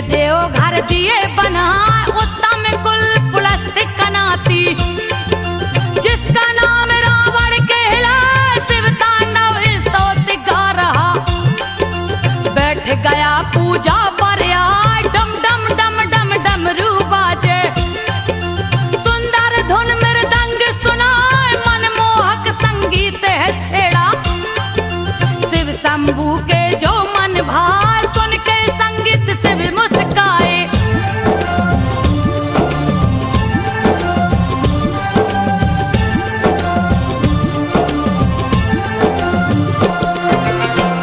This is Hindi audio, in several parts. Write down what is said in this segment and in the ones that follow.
ये देव घर दिए बना उत्तम कुल पुलस्त्य कनाती, जिसका नाम रावण कहला शिव तांडव स्तोत्र गा रहा। बैठ गया पूजा पर आए डम डम डम डम डमरू बाजे, सुंदर धुन मृदंग सुनाए मनमोहक संगीत है छेड़ा। शिव शंभू के जो मन भार सुन के संगीत शिव मुस्काए।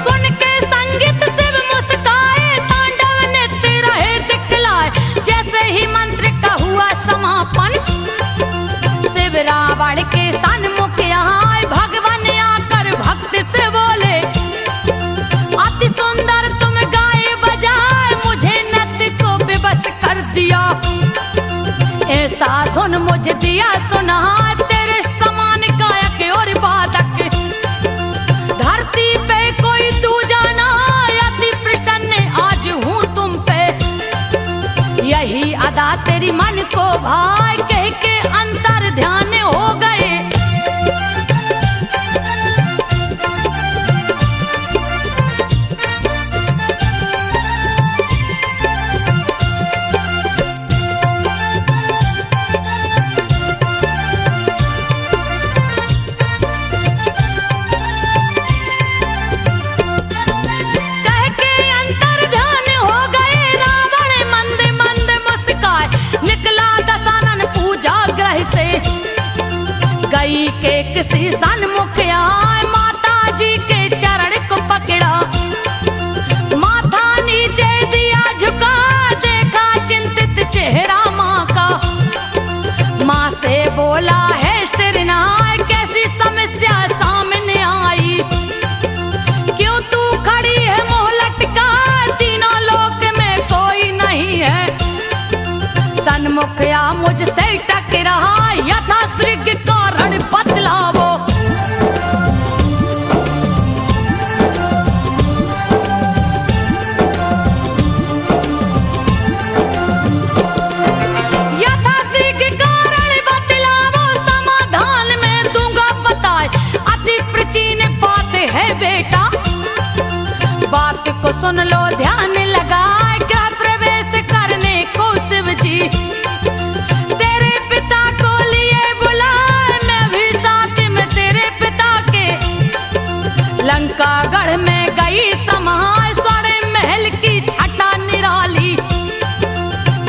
सुन के संगीत शिव मुस्काए, तांडव नृत्य रहे दिखलाए। जैसे ही मंत्र का हुआ समापन, शिव रावण के सन्मुख आए। भगवान आकर भक्त से बोले, अति सुंदर तुम गाए बजाए, मुझे नृत्य को विवश कर दिया। ऐसा धुन मुझे दिया सुना, तेरे समान गायक और वादक धरती पे कोई दूजा ना। अति प्रसन्न आज हूँ तुम पे, यही अदा तेरी मन को भाई। कह के अंतर ध्यान हो गए। कह के अंतर ध्यान हो गए, रावण मंद मंद मुस्काए। निकला दशानन पूजा ग्रह से, गई के किसी सन्मुख आए। माता जी के चरण को पकड़ा, माथा नीचे दिया झुका। देखा चिंतित चेहरा माँ का, माँ से बोला है सिरनाय, कैसी समस्या सामने आई। क्यों तू खड़ी है मुँह लटका, तीनों लोक में कोई नहीं है। सन्मुख आ मुझसे टकरा, यथा श्रृंग कारण बतलावो। यथा श्रृंग कारण बतलावो, समाधान में दूंगा बताए। अति प्राचीन बात है बेटा, बात को सुन लो ध्यान लगाए। गृह प्रवेश करने को शिव जी तेरे पिता को लिए बुलाए। मैं भी साथ में तेरे पिता के लंका गढ़ में गई समाए। स्वर्ण महल की छटा निराली,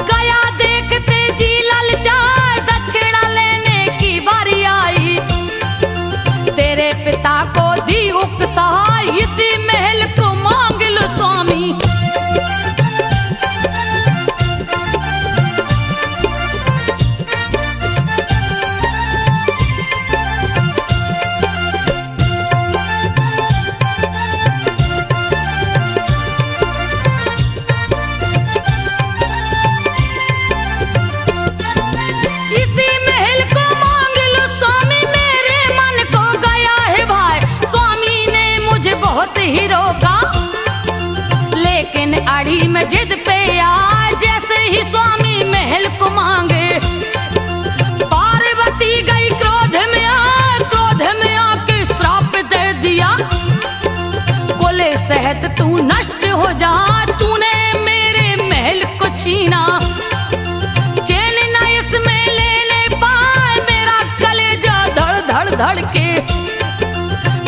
गया देखते जी ललचाए। दक्षिणा लेने की बारी आई, तेरे पिता को दी उपसहाय। इसी महल को मांग लो स्वामी। इसी महल को मांग लो स्वामी, मेरे मन को गया है भाई। स्वामी ने मुझे बहुत ही रोका, लेकिन अड़ी में जिद पे आए। जैसे ही स्वामी महल को मांगे, पार्वती गई क्रोध में आके श्राप दे दिया। बोले सहत तू नष्ट हो जा, तूने मेरे महल को छीना। चैन न इसमें लेने पाए, मेरा कलेजा धड़ धड़ धड़ के।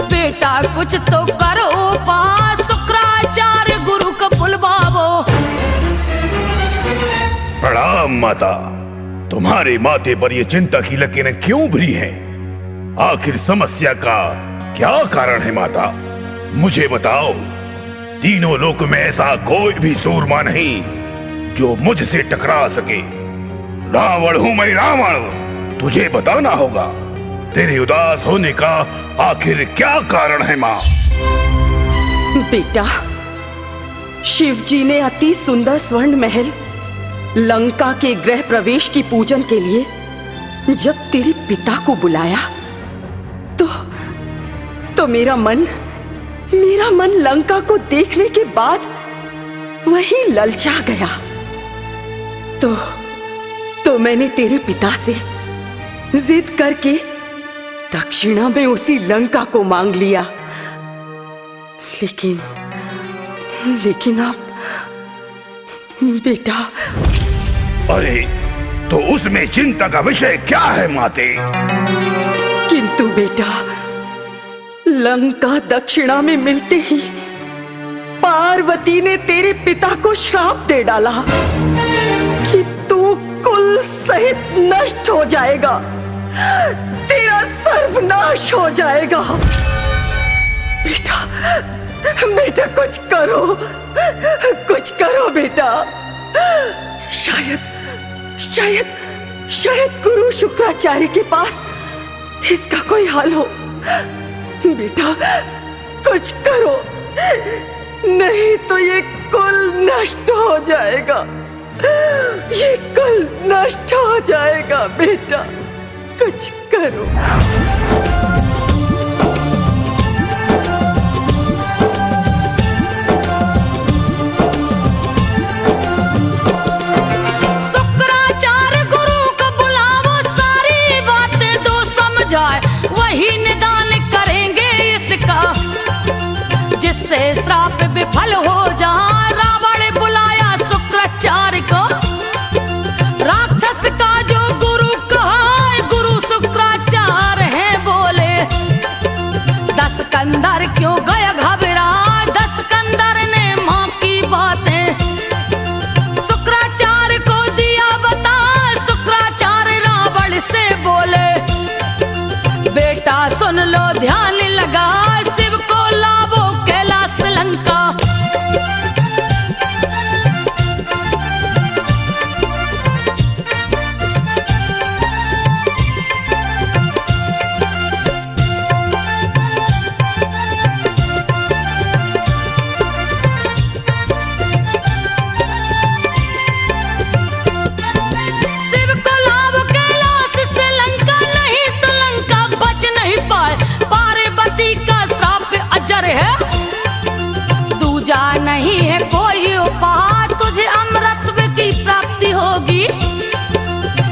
बेटा कुछ तो करो पास, शुक्राचार्य गुरु को बुलवाओ। प्रणाम माता, तुम्हारे माथे पर ये चिंता की लकीरें क्यों भरी हैं? आखिर समस्या का क्या कारण है माता? मुझे बताओ। तीनों लोक में ऐसा कोई भी सूरमा नहीं जो मुझसे टकरा सके। रावण हूं मैं, रावण। तुझे बताना होगा तेरे उदास होने का आखिर क्या कारण है माँ? बेटा, शिव जी ने अति सुंदर स्वर्ण महल लंका के गृह प्रवेश की पूजन के लिए जब तेरे पिता को बुलाया तो मेरा मन लंका को देखने के बाद वही ललचा गया। तो मैंने तेरे पिता से जिद करके दक्षिणा में उसी लंका को मांग लिया। लेकिन आप बेटा। अरे तो उसमें चिंता का विषय क्या है माते? किंतु बेटा, लंका दक्षिणा में मिलते ही पार्वती ने तेरे पिता को श्राप दे डाला कि तू कुल सहित नष्ट हो जाएगा, तेरा सर्वनाश हो जाएगा। बेटा कुछ करो बेटा। शायद गुरु शुक्राचार्य के पास इसका कोई हल हो। बेटा कुछ करो, नहीं तो ये कुल नष्ट हो जाएगा, ये कुल नष्ट हो जाएगा। बेटा कुछ करो। शुक्राचार्य गुरु को बुलावो, सारी बातें तो समझाए, वही निदान करेंगे इसका, जिससे श्राप विफल हो जाए। रावण बुलाया शुक्राचार्य को, राक्षस का जो गुरु कहा, गुरु शुक्राचार्य है बोले। दशकंदर क्यों गया घबरा, दशकंदर ने माँ की बातें शुक्राचार्य को दिया बता। शुक्राचार्य रावण से बोले, बेटा सुन लो ध्यान लगा, शिव को लावो कैलाश लंका। शिव को लावो कैलाश से लंका, नहीं तो लंका बच नहीं पाए। पार्वती का श्राप अजर है, दूजा नहीं है कोई उपाय, तुझे अमृत की प्राप्ति होगी।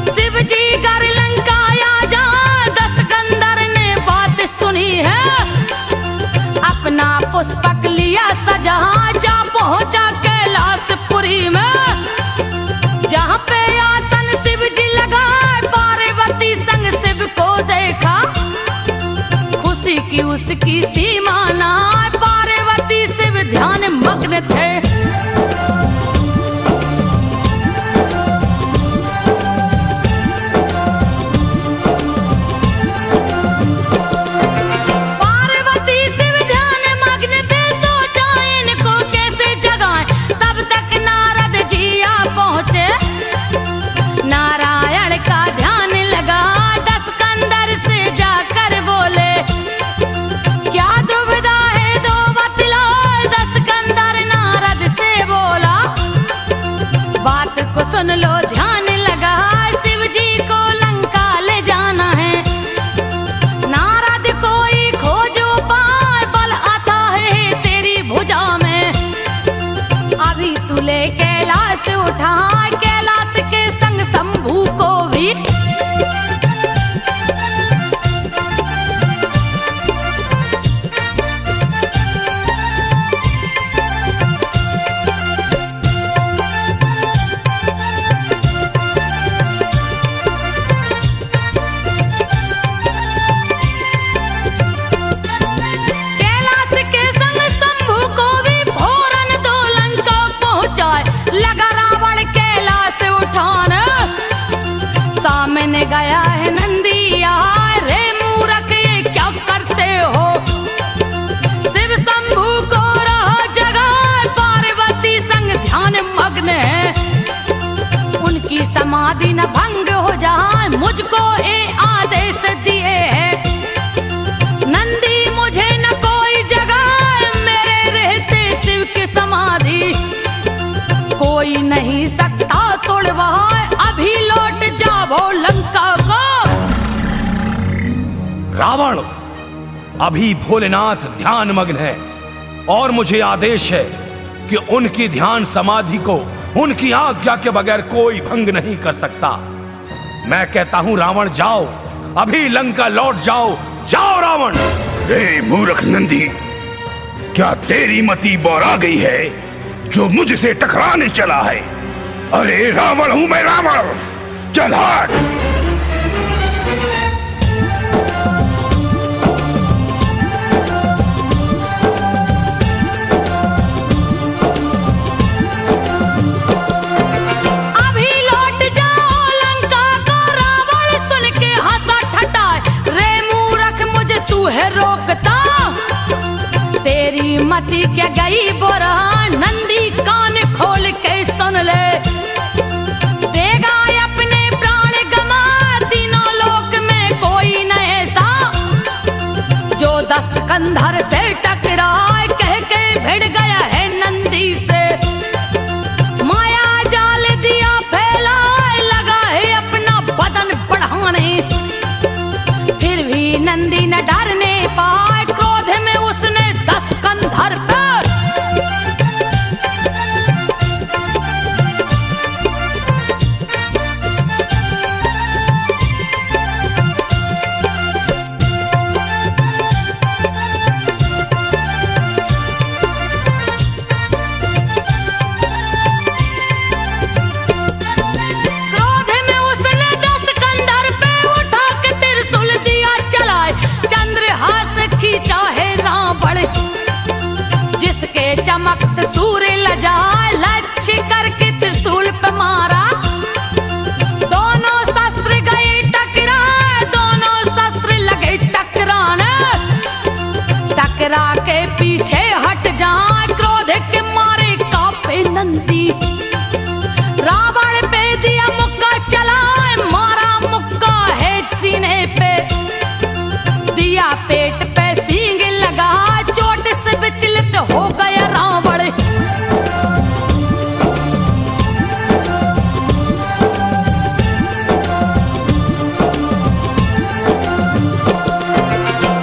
शिव जी कर लंका आ जा, दशकंदर ने बात सुनी है। अपना पुष्पक लिया सजा, जा पहुंचा कैलाशपुरी में, जहाँ पे आसन शिव जी लगा। पार्वती संग शिव को देखा, खुशी की उसकी सीमा ना। पार्वती शिव ध्यान मग्न थे। पार्वती शिव ध्यान मग्न थे, सोचा इनको कैसे जगाएं। तब तक नारद जी आ पहुंचे, नारायण का ध्यान लगा। दशकंदर से जाकर बोले, क्या दुविधा है दो बतलाओ। दशकंदर नारद से बोला, बात को सुन लो ध्यान लगा, शिव जी को लंका ले जाना है। नारद कोई खोजो पाए, बल आता है तेरी भुजा में। अभी तू ले कैलाश उठा, कैलाश के संग शंभू को भी। कैलाश के संग शंभू को भी भोरन दो लंका पहुंचाए। लगा रावण कैलाश उठाने, सामने गया है नंदिया। रे मूर्ख ये क्या करते हो, शिव शंभू को रहो जगाए। पार्वती संग ध्यान मग्न है, उनकी समाधि न भंग हो जाए। मुझको ये आदेश दिए है, नंदी मुझे न कोई जगाए। मेरे रहते शिव की समाधि कोई नहीं सकता तोड़वाए। अभी लौट जाओ लंका को। रावण, अभी भोलेनाथ ध्यान मग्न है और मुझे आदेश है कि उनकी ध्यान समाधि को उनकी आज्ञा के बगैर कोई भंग नहीं कर सकता। मैं कहता हूं रावण जाओ, अभी लंका लौट जाओ। जाओ रावण। रे मूर्ख नंदी, क्या तेरी मति बौरा गई है जो मुझसे टकराने चला है? अरे रावण हूं मैं, रावण। चल हट। अभी लौट जाओ लंका को, रावण सुन के हंसा ठठाए। रे मूर्ख मुझे तू है रोकता, तेरी मति क्या गई बोरा। नंदी कान खोल के सुन ले, देगा अपने प्राण गमा। तीनों लोक में कोई न ऐसा जो 10 कंधर से टकराए। कह के भिड़ गया है नंदी से, माया जाल दिया फैलाए। लगा है अपना बदन बढ़ाने, फिर भी नंदी न डरने पाए। क्रोध में उसने 10 कंधर पर चमक से सूर्य लजाए। लक्ष्य करके त्रिशूल पे मारा, दोनों शस्त्र गए टकरा। दोनों शस्त्र लगे टकराने, टकरा के पीछे हट जाए। क्रोध के मारे कांपे नंदी, रावण पे दिया मुक्का चलाए। मारा मुक्का है सीने पे, दिया पेट पे सींग लगा। चोट से विचलित हो गया रावण,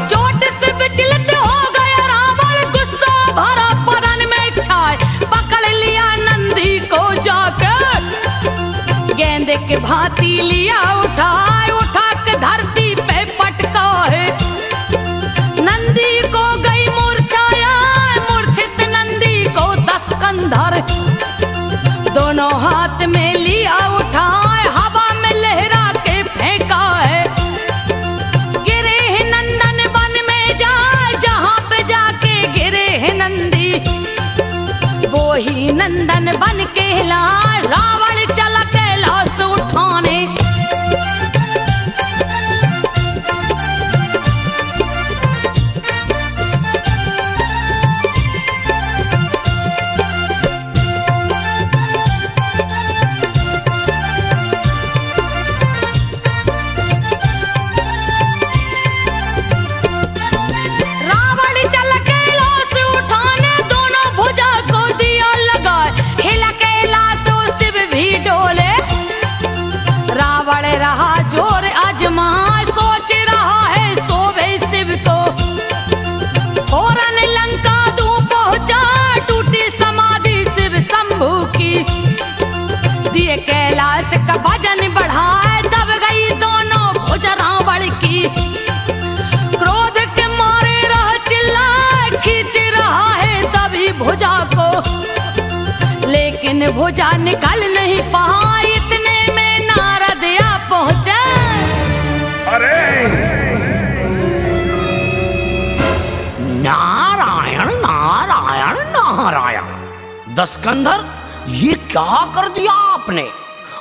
चोट से विचलित हो गया रावण। गुस्सा भरा पवन में छाए, पकड़ लिया नंदी को जाकर। गेंद के भांति लिया उठाए, उठा के धरती पे पटका है। नंदी को गई मूर्छाया, मूर्छित नंदी को 10 कंधर। दोनों हाथ में लिया उठाए, हवा में लहरा के फेंका है। गिरे हैं नंदन वन में जाए, जहां पे जाके गिरे हैं नंदी, वो ही नंदन बन के लाए। रावण चला कैलाश उठाने, रहा जोर आजमाए। सोच रहा है सोवे शिव तो, फौरन लंका दूं पहुंचा। टूटी समाधि शिव शंभू की, दिए कैलाश का वजन बढ़ाए। दब गई दोनों भुजा रावण की, क्रोध के मारे रह चिल्लाए। खींच रहा है तभी भुजा को, लेकिन भुजा निकल नहीं पाई। इतने में नारद आ पहुंचा। अरे नारायण नारायण नारायण। 10 कंधर, ये क्या कर दिया आपने?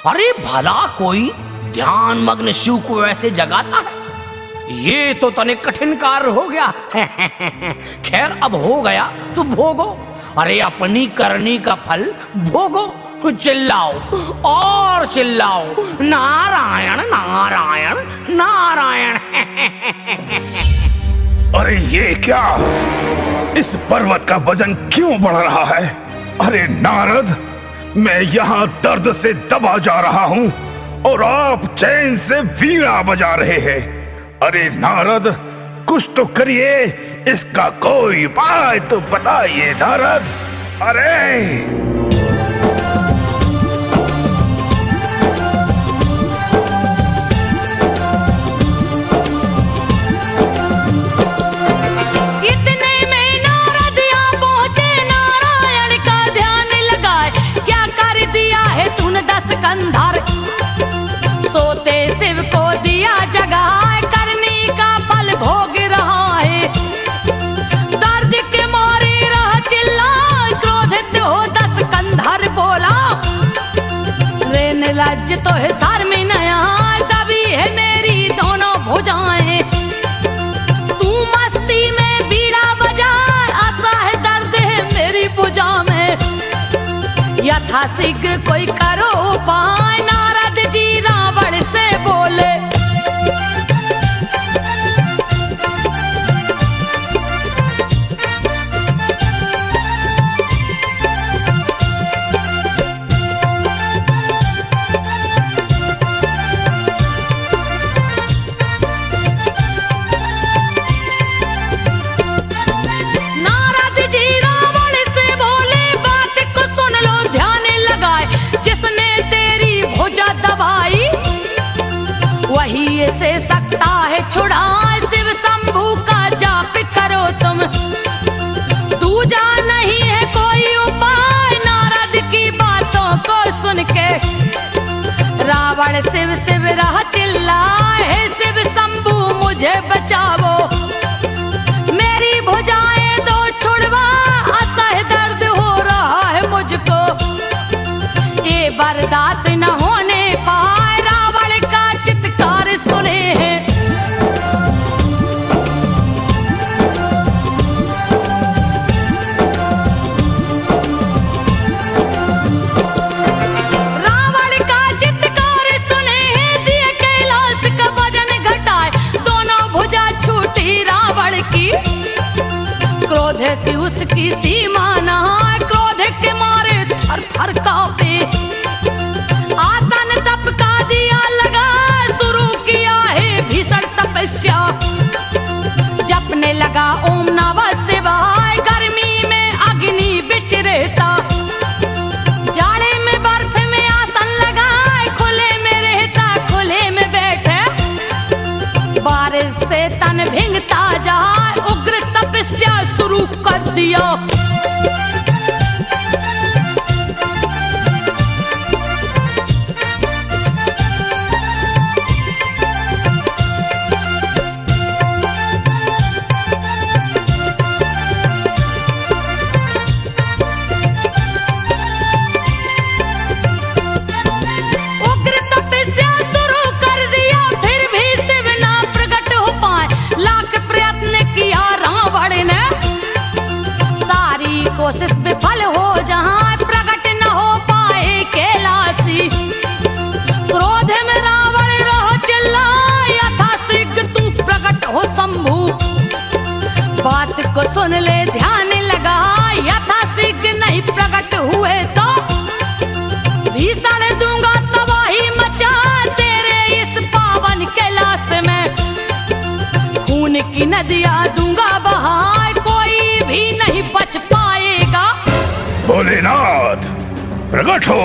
अरे भला कोई ध्यान मग्न शिव को ऐसे जगाता है? ये तो तनिक कठिन कार्य हो गया। खैर अब हो गया तो भोगो। अरे अपनी करनी का फल भोगो। चिल्लाओ और चिल्लाओ, नारायण नारायण नारायण। अरे ये क्या, इस पर्वत का वजन क्यों बढ़ रहा है? अरे नारद, मैं यहाँ दर्द से दबा जा रहा हूँ और आप चैन से वीणा बजा रहे हैं। अरे नारद, कुछ तो करिए, इसका कोई उपाय तो बताइए नारद। अरे सुन दस कंधर, सोते शिव को दिया जगाए, करनी का फल भोग रहा है। दर्द के मारे रह चिल्लाए, क्रोधित हो दस कंधर बोला, रे निर्लज्ज तो है सर में नया, दबी है मेरी दोनों भुजाएं। तू मस्ती में बीड़ा बजा, आशा है दर्द है मेरी भुजा में। यथा शीघ्र कोई करो उपाय, नारद जी रावण से बोले। नारद जी रावण से बोले, बात को सुन लो ध्यान लगाए, जिसने तेरी भुजा दबाई वही से सकता है छुड़ाए। शिव शंभू का जाप करो तुम, दूजा नहीं है कोई उपाय। नारद की बातों को सुन के रावण शिव शिव रहा चिल्लाए, हे शिव शंभू मुझे बचाओ, मेरी भुजाएं दो छुड़वा, असह्य दर्द हो रहा है मुझको। ये बर्दाश्त न होने पाए, रावण का चित्कार सुने हैं। रावण का चित्कार सुने हैं, दिए कैलाश का वजन घटाए, दोनों भुजा छूटी रावण की। क्रोध की उसकी सीमा न, क्रोध के मारे थर थर कांपे। आसन तप का दिया लगा, शुरू किया है भीषण तपस्या। जपने लगा ओम नमः शिवाय, गर्मी में अग्नि बिच रहता, जाड़े में बर्फ में आसन लगाए, खुले में रहता खुले में बैठे। बारिश से तन भिंगता जाए, उग्र तपस्या शुरू कर दिया। उग्र तपस्या शुरू कर दिया, फिर भी शिव ना प्रकट हो पाए। लाख प्रयत्न किया रावण ने, सारी कोशिश विफल हो जहां, प्रकट न हो पाए कैलाशी। क्रोध में रावण रह चिल्लाए, यथा शीघ्र तू प्रकट हो शंभू। बात को सुन ले ध्यान लगा, यथा शीघ्र नहीं प्रकट हुए तो भीषण दूंगा तबाही मचा, तेरे इस पावन कैलाश में। खून की नदियां दूंगा बहाए, कोई भी नहीं बच पाएगा। भोलेनाथ प्रकट हो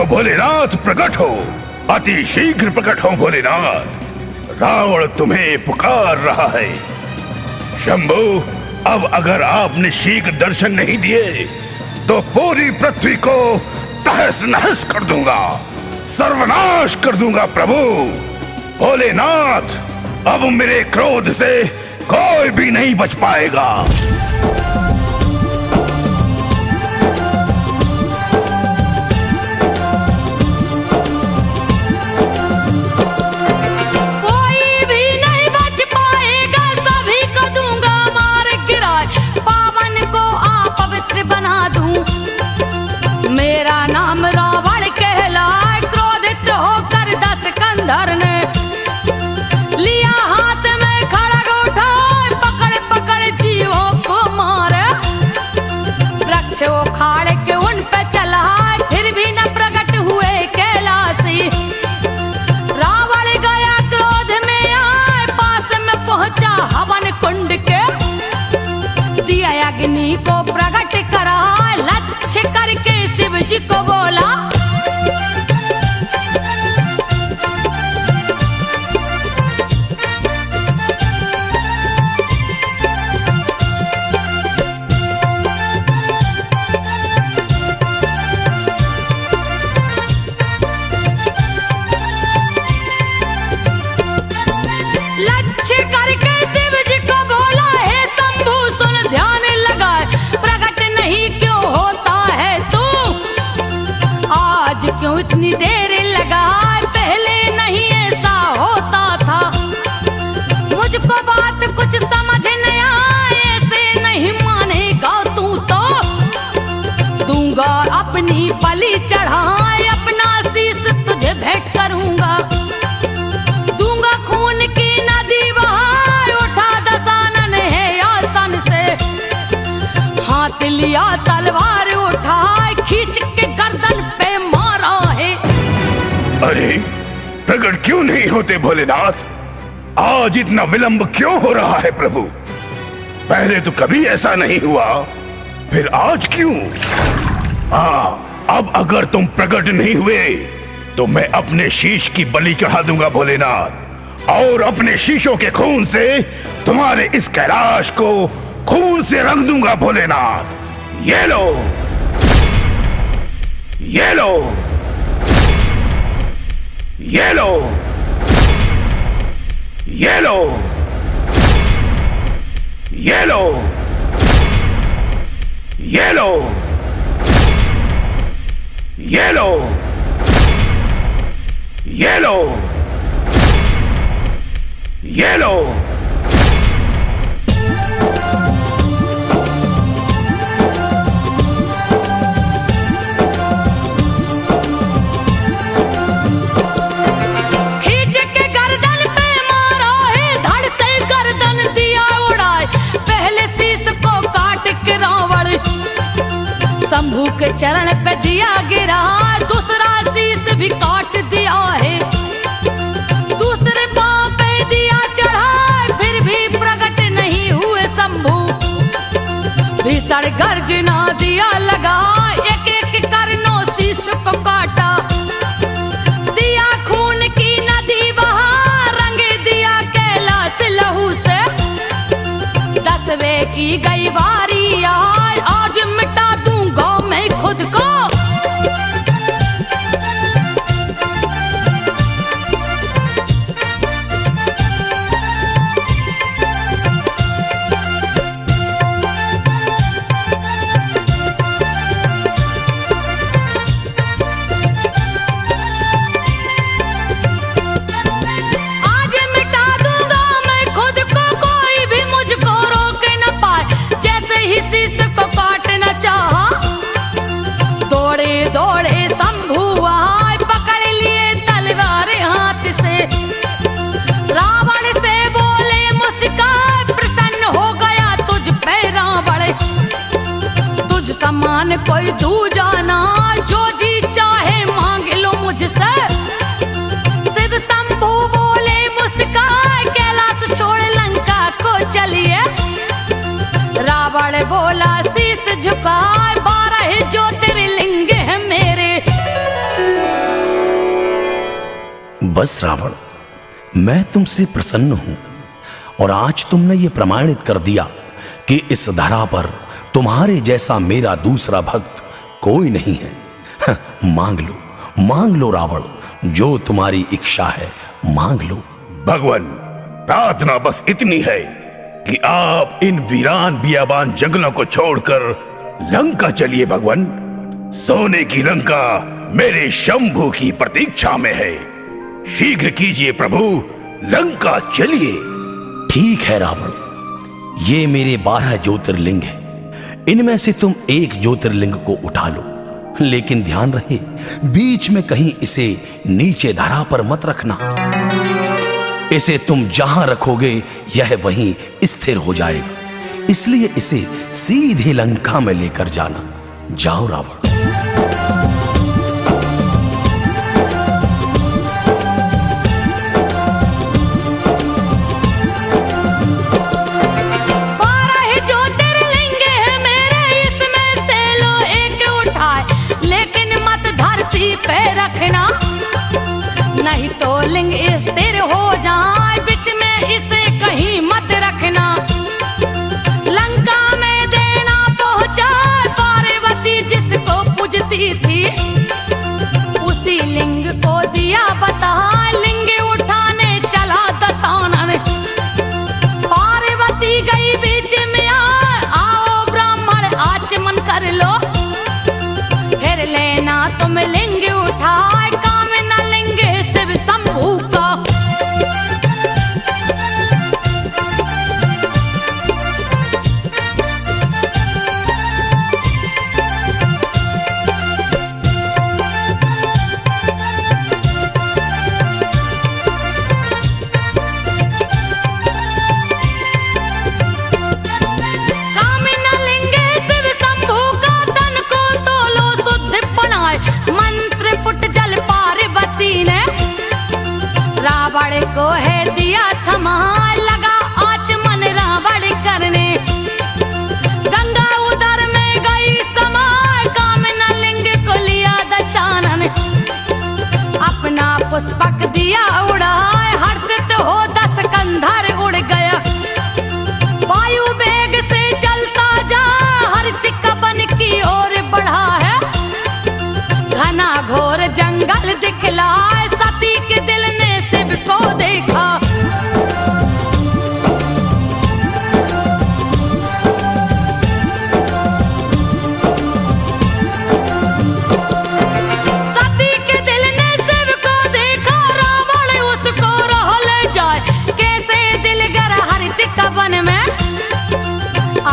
भोलेनाथ प्रकट हो, अति शीघ्र प्रकट हो भोलेनाथ। रावण तुम्हें पुकार रहा है। शंभू, अब अगर आपने शीघ्र दर्शन नहीं दिए तो पूरी पृथ्वी को तहस नहस कर दूंगा, सर्वनाश कर दूंगा प्रभु। भोलेनाथ, अब मेरे क्रोध से कोई भी नहीं बच पाएगा। कोई भी नहीं बच पाएगा, सभी को दूंगा मार गिराए, पावन को अपवित्र बना दूं। मेरा नाम रावण कहलाए, क्रोधित होकर दस कंधर ने लिया हाथ में खड़ग उठाए, पकड़ पकड़ जीवों को आज क्यों इतनी देर लगाए, पहले नहीं ऐसा होता था। मुझको बात कुछ समझ नहीं आए, ऐसे नहीं मानेगा तू तो दूंगा अपनी बलि चढ़ाए, अपना शीश तुझे भेंट करूंगा। दूंगा खून की नदी बहाए, उठा दशानन है आसन से, हाथ लिया तलवार उठाए, खींच के गर्दन पे मारा है। अरे प्रकट क्यों नहीं होते भोलेनाथ? आज इतना विलंब क्यों हो रहा है प्रभु? पहले तो कभी ऐसा नहीं हुआ, फिर आज क्यों? अब अगर तुम प्रकट नहीं हुए तो मैं अपने शीश की बलि चढ़ा दूंगा भोलेनाथ, और अपने शीशों के खून से तुम्हारे इस कैलाश को खून से रंग दूंगा भोलेनाथ। ये लो, ये लो, ये लो, ये लो, ये लो, ये लो, ये लो, ये लो, ये लो। खींच के गर्दन पे मारा है, धड़ से गर्दन दिया उड़ाए, पहले शीश को काट के रावण शंभू के चरण पे दिया गिरा, दूसरा शीश भी काट दिया है। दूसरे पांव पे दिया चढ़ा, फिर भी प्रकट नहीं हुए शंभू। भीषण गर्जना दिया लगा, एक एक करनो शीश को काटा। दिया खून की नदी बहा, रंग दिया कैलाश लहू से। 10वें की गई बारी आए, आज मिटा दूंगा मैं खुद को। आज मिटा दूंगा मैं खुद को, कोई भी मुझको रोक न पाए। जैसे ही शीश को काटना चाहा, दौड़े दौड़े शंभू आए, पकड़ लिए तलवार हाथ से। रावण से बोले मुस्कान, प्रसन्न हो गया तुझ पे रावण। तुझ समान कोई दूजा ना, जो जी चाहे मांग लो मुझसे। शिव शंभू बोले मुस्कान, कैलाश छोड़ लंका को चलिए। रावण बोला शीश झुकाए, 12 ज्योतिर्लिंग है मेरे। बस रावण, मैं तुमसे प्रसन्न हूं, और आज तुमने ये प्रमाणित कर दिया कि इस धरा पर तुम्हारे जैसा मेरा दूसरा भक्त कोई नहीं है। मांग लो रावण, जो तुम्हारी इच्छा है मांग लो। भगवान, प्रार्थना बस इतनी है कि आप इन वीरान बियाबान जंगलों को छोड़कर लंका चलिए भगवान। सोने की लंका मेरे शंभू की प्रतीक्षा में है। शीघ्र कीजिए प्रभु, लंका चलिए। ठीक है रावण, ये मेरे 12 ज्योतिर्लिंग हैं। इनमें से तुम एक ज्योतिर्लिंग को उठा लो, लेकिन ध्यान रहे बीच में कहीं इसे नीचे धरा पर मत रखना। इसे तुम जहां रखोगे यह वहीं स्थिर हो जाएगा, इसलिए इसे सीधे लंका में लेकर जाना। जाओ रावण। पे रखना, नहीं तो लिंग स्थिर हो जाए, बीच में इसे कहीं मत रखना। लंका में देना पहुंचा, पार्वती जिसको पूजती थी, उसी लिंग को दिया बता। लिंग उठाने चला दशानन, पार्वती गई बीच में। आओ ब्राह्मण आचमन कर लो, फिर लेना तुम लिंग घोर जंगल दिखलाए, सती के दिल ने शिव को देखा। सती के दिल ने शिव को देखा, रावण उसको रह ले जाए, कैसे दिलगर हरित कवन में।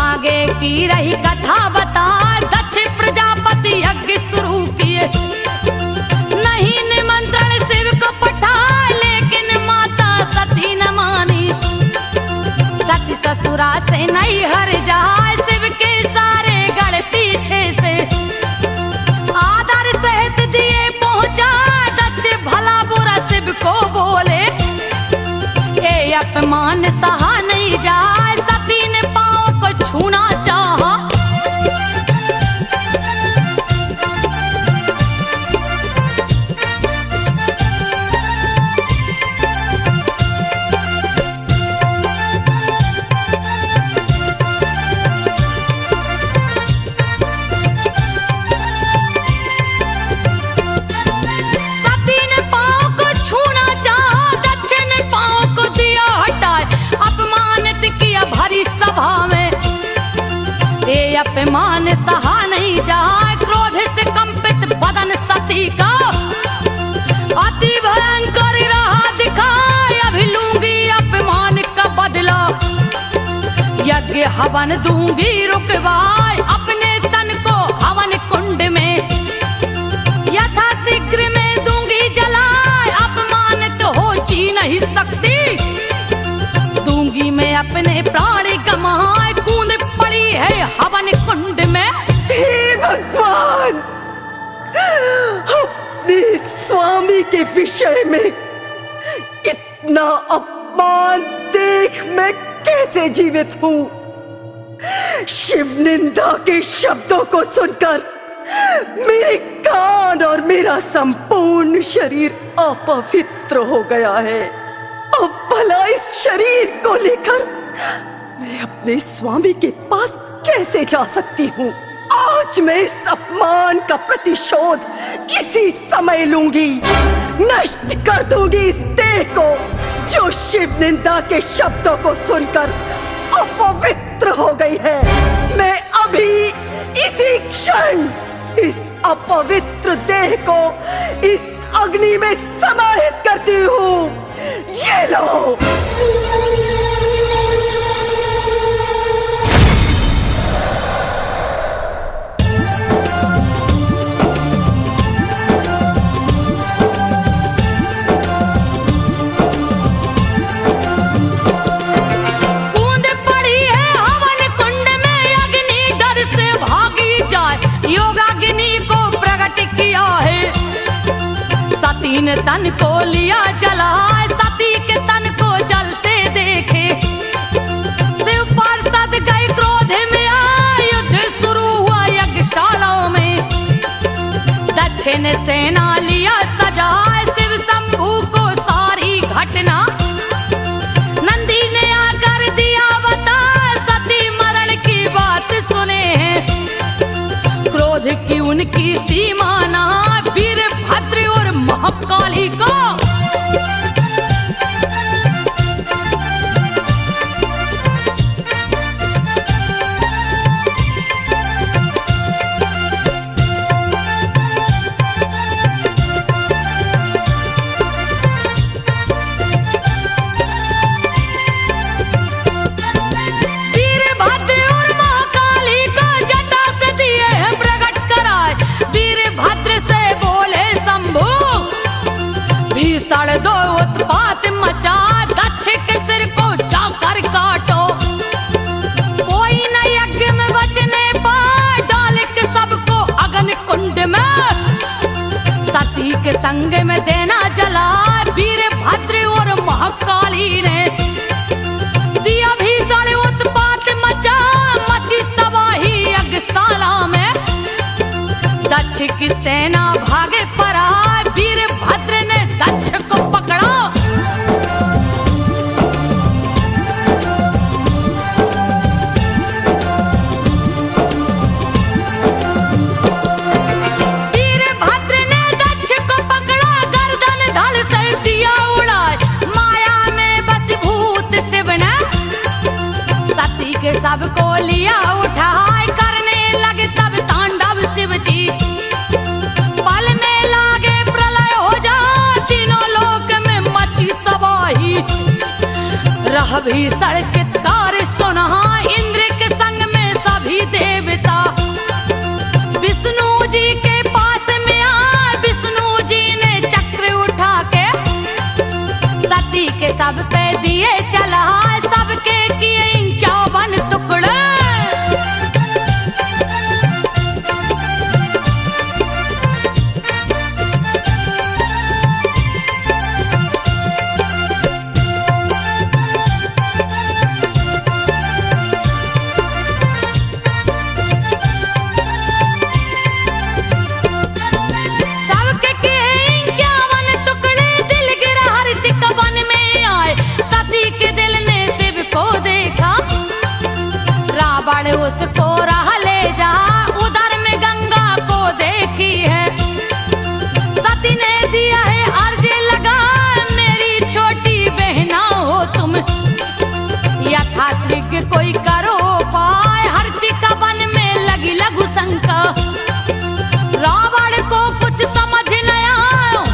आगे की रही कथा बता, दक्ष प्रजापति यज्ञ शुरू किए, नहीं निमंत्रण शिव को पठाए, लेकिन माता सती न मानी। सती ससुरा से नहीं हर जाए, शिव के सारे गढ़ पीछे से आदर सहित दिए पहुंचा। दक्ष भला बुरा शिव को बोले, ये अपमान सहा नहीं जाए। सती ने पांव को छूना चाहा, सती ने पांव को छूना चाहा, दक्ष ने पांव को दिया हटाए, अपमानित किया भरी सभा में। ये अपमान सहा नहीं जाए, क्रोध से कंपित बदन सती का अति भयंकर रहा दिखाए। अभी लूंगी अपमान का बदला, यज्ञ हवन दूंगी रुकवाए, अपने तन को हवन कुंड में यथा शीघ्र में दूंगी जलाए। अपमानित हो जी नहीं सकती, दूंगी मैं अपने प्राण गमाए। कूद पड़ी है हवन कुंड में। हे भगवान, अपने स्वामी के विषय में इतना अपमान देख मैं कैसे जीवित हूँ। शिव निंदा के शब्दों को सुनकर मेरे कान और मेरा संपूर्ण शरीर अपवित्र हो गया है। अब भला इस शरीर को लेकर मैं अपने स्वामी के पास कैसे जा सकती हूँ। आज मैं इस अपमान का प्रतिशोध इसी समय लूंगी। नष्ट कर दूंगी इस देह को जो शिव निंदा के शब्दों को सुनकर अपवित्र हो गई है। मैं अभी इसी क्षण इस अपवित्र देह को इस अग्नि में समाहित करती हूँ। ये लो। कूद पड़ी है हवन कुंड में, अग्नि डर से भागी जाए, योगाग्नि को प्रकट किया है। सती ने तन को लिया जलाए, सती के तन को जलते देखे। शिव पार्षद गए क्रोध में आए, युद्ध शुरू हुआ यज्ञशालाओं में। दक्ष ने सेना लिया सजाए, शिव शंभू को सारी घटना नंदी ने आकर दिया बता। सती मरण की बात सुने हैं, क्रोध की उनकी सीमा ना। वीरभद्र और महाकाली को वीरभद्र और महाकाली को जटा से दिए हैं प्रकट कराए। वीरभद्र से बोले शंभू, भीषण दो उत्पात मचा, दक्ष के सिर को जाकर काटो। कोई न यज्ञ में बचने पाए, डाल के सबको अग्नि कुंड में। सती के संग में देना जला, वीरभद्र और महाकाली ने दिया भीषण उत्पात मचा। मची तबाही यज्ञशाला में, दक्ष की सेना भागे पड़ा। वीरभद्र ने दक्ष को पकड़ा, वीरभद्र ने दक्ष भीषण चित्कार सुना इंद्र के संग में सभी देवता। विष्णु जी के पास में आए, विष्णु जी ने चक्र उठा के सती के सब पे दिए चला, सबके किए 51 टुकड़े। उसको राह ले जा, उधर में गंगा को देखी है। सती ने दिया है अर्ज लगा, मेरी छोटी बहना हो तुम, यथाशीघ्र कोई करो पाए। हरती का वन में लगी लघु शंका, रावण को कुछ समझ न आया,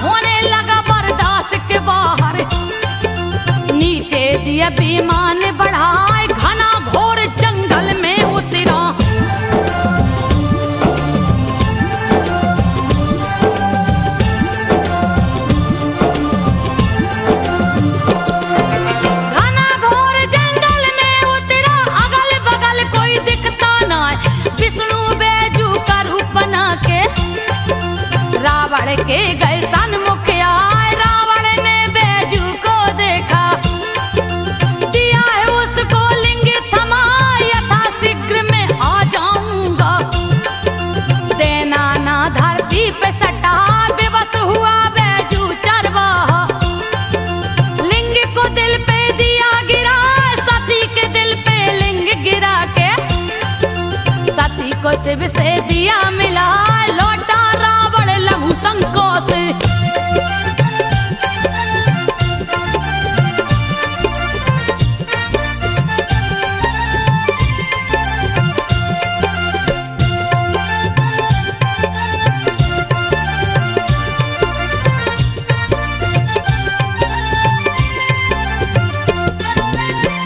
होने लगा बर्दाश्त के बाहर। नीचे दिया विमान बढ़ाए, घना घोर जंगल में उतरा। घना घोर जंगल में उतरा, अगल बगल कोई दिखता ना, विष्णु बैजू का रूप बना के रावण के गए सन्मुख आए। रावण ने बैजू को देखा, दिया है उसको लिंग थमा, यथाशीघ्र में आ जाऊंगा। देना ना धरती पे सटा, बेबस हुआ बैजू चरवाहा। लिंग को दिल पे दिया गिरा, सती के दिल पे लिंग गिरा के सती को शिव से दिया मिला। लौटा रावण लघु शंका से,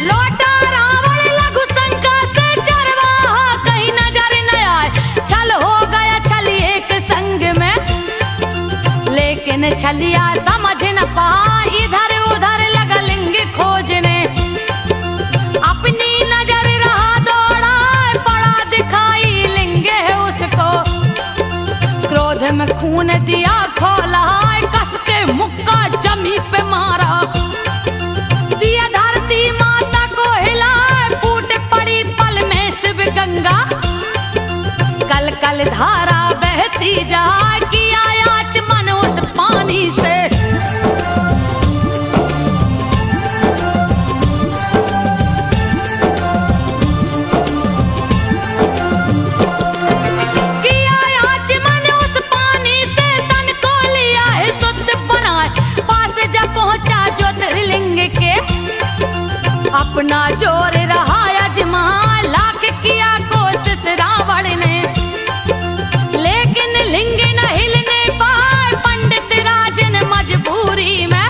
लौटा रावण लघु शंका से, चरवाहा कहीं नजर न आए। छल हो गया छलिए के संग में, लेकिन छलिया समझ न पाए। इधर उधर लगा लिंग खोजने, अपनी नजर रहा दौड़ा, बड़ा दिखाई लिंग है उसको। क्रोध में खून दिया खोला, कस के मुक्का जमी पे मारा। दिया धरती माता को हिला, फूट पड़ी पल में शिव गंगा। कल कल धारा बहती जा, किया आचमन उस पानी से। किया आचमन उस पानी से, तन को लिया है शुद्ध बनाए। पास जब पहुंचा ज्योतिर्लिंग के, अपना जोर रहा अजमा। लाख किया कोशिश रावण ने, लेकिन लिंग न हिलने पाए। पंडित राजन मजबूरी में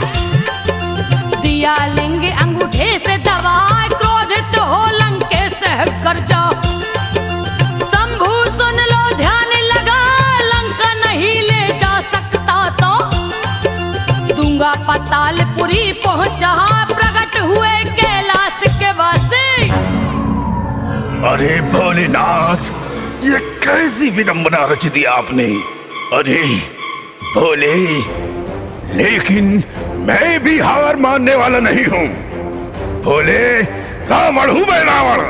दिया लिंग अंगूठे से दबा। क्रोधित हो लंकेश कर जा, शंभू सुन लो ध्यान लगा। लंका नहीं ले जा सकता तो दूंगा पातालपुरी पहुंचा। प्रकट हुए कैलाश के वासी। अरे भोलेनाथ, ये कैसी विडंबना रच दी आपने। अरे भोले, लेकिन मैं भी हार मानने वाला नहीं हूं। भोले, रावण हूं मैं, रावण।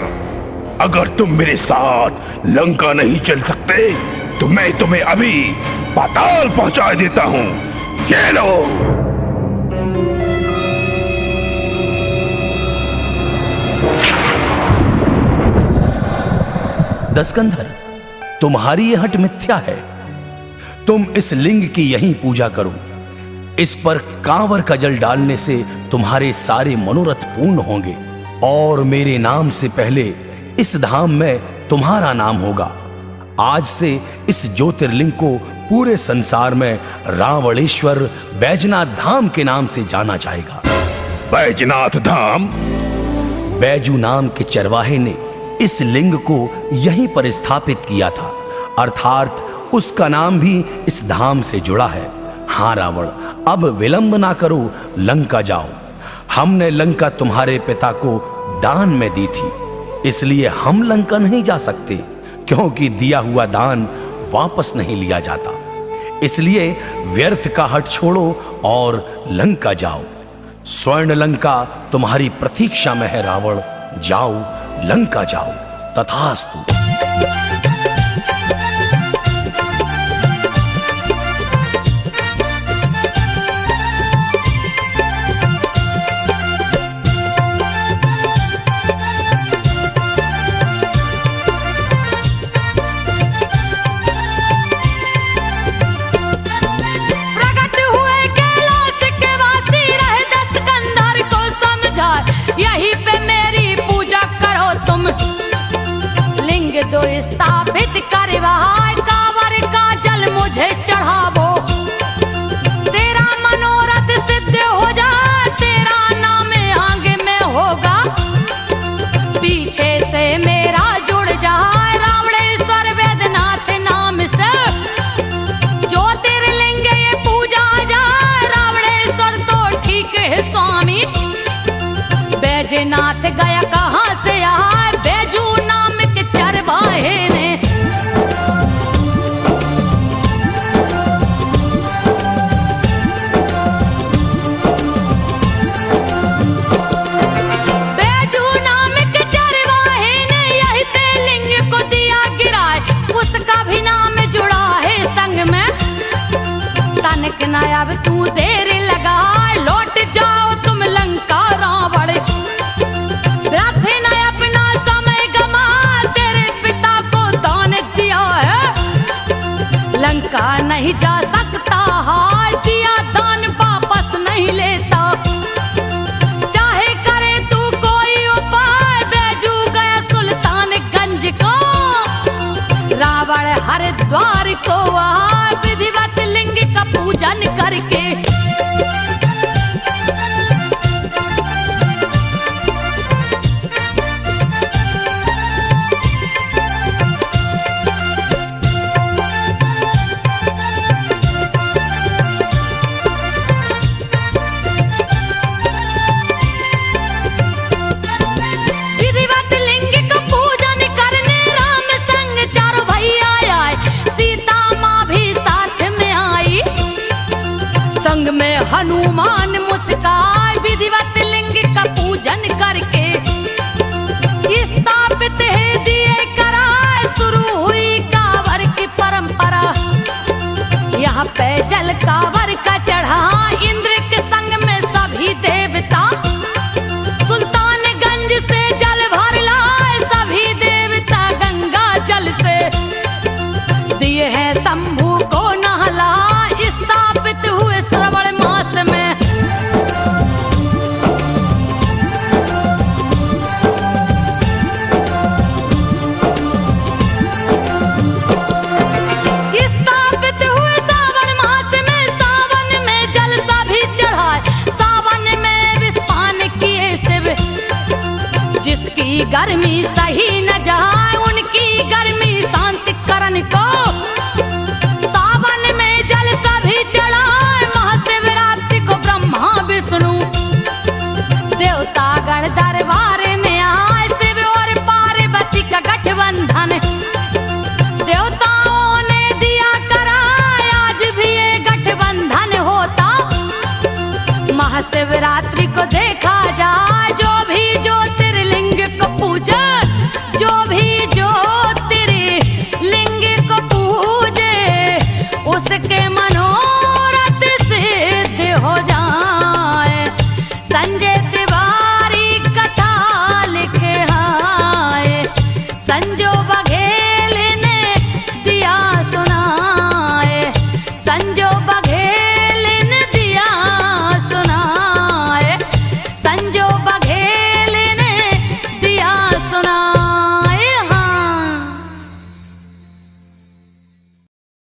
अगर तुम मेरे साथ लंका नहीं चल सकते तो मैं तुम्हें अभी पाताल पहुंचा देता हूं। ये लो। दस्कंधर, तुम्हारी यह हट मिथ्या है। तुम इस लिंग की यहीं पूजा करो। इस पर कांवर का जल डालने से तुम्हारे सारे मनोरथ पूर्ण होंगे और मेरे नाम से पहले इस धाम में तुम्हारा नाम होगा। आज से इस ज्योतिर्लिंग को पूरे संसार में रावणेश्वर बैजनाथ धाम के नाम से जाना जाएगा। बैजनाथ धाम? बैजू नाम के चरवाहे ने इस लिंग को यहीं पर स्थापित किया था, अर्थात उसका नाम भी इस धाम से जुड़ा है। हाँ रावण, अब विलंब ना करो, लंका जाओ। हमने लंका तुम्हारे पिता को दान में दी थी, इसलिए हम लंका नहीं जा सकते, क्योंकि दिया हुआ दान वापस नहीं लिया जाता। इसलिए व्यर्थ का हट छोड़ो और लंका जाओ। स्वर्ण लंका तुम्हारी प्रतीक्षा में है रावण, जाओ लंका जाओ, तथास्तु। यहीं पे मेरी पूजा करो तुम, लिंग दो स्थापित करवाए, कांवर का जल मुझे चढ़ावो। तेरा मनोरथ सिद्ध हो जाए, तेरा नाम आगे में होगा, पीछे से मेरा जुड़ जाए रावणेश्वर वैद्यनाथ नाम से। ज्योतिर्लिंग ये पूजा जाए रावणेश्वर तो ठीक है स्वामी। बैजनाथ गया कहाँ से आए, बैजू नाम के चरवाहे ने। बैजू नाम के चरवाहे ने यही पे लिंग को दिया गिराए, उसका भी नाम जुड़ा है संग में। तनक न अब तू देर लगा, लौट जाओ तुम लंका रावण। अपना समय गमा, तेरे पिता को दान दिया है। लंका नहीं जा सकता, हाय दिया दान वापस नहीं लेता। चाहे करे तू कोई उपाय, बैजू गया सुल्तानगंज को। रावण हरिद्वार को आए, विधिवत लिंग का पूजन करके। हनुमान मुस्काए, विधिवत लिंग का पूजन करके। स्थापित है दिए कराए, शुरू हुई कांवर की परंपरा। यहाँ पे जल कांवर का चढ़ा, इंद्र के संग में सभी देवता। सुल्तानगंज से जल भर लाए, सभी देवता गंगा जल से। दिए हैं शंभू को नहला, स्थापित हुए श्रवण मास में। स्थापित हुए सावन मास में, सावन में जल सभी चढ़ाए, सावन में विस्पान किए शिव। जिसकी गर्मी सही न जाए, उनकी गर्मी शांति करन को